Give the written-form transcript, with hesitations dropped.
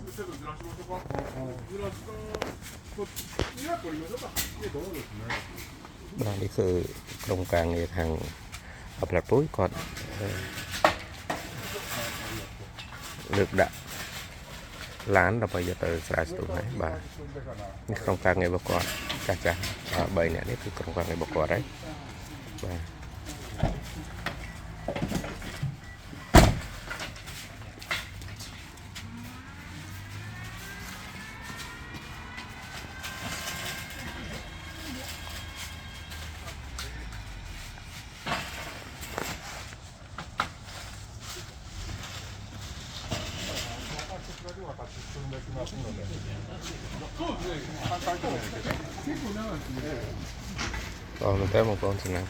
ちょっとずらしましょうか。ずらすと、นี่は取りましょうか。นี่どうですね。បាទនេះគឺក្រុមការងារខាងផ្លាត់ពុយគាត់លើកដាក់ឡានដើម្បីយកទៅស្រែស្ទូងហើយបាទនេះក្រុមការងាររបស់គាត់ចាស់3នាក់នេះគឺក្រុមការងាររបស់គាត់ហើយបាទ còn mình tới một con xin nào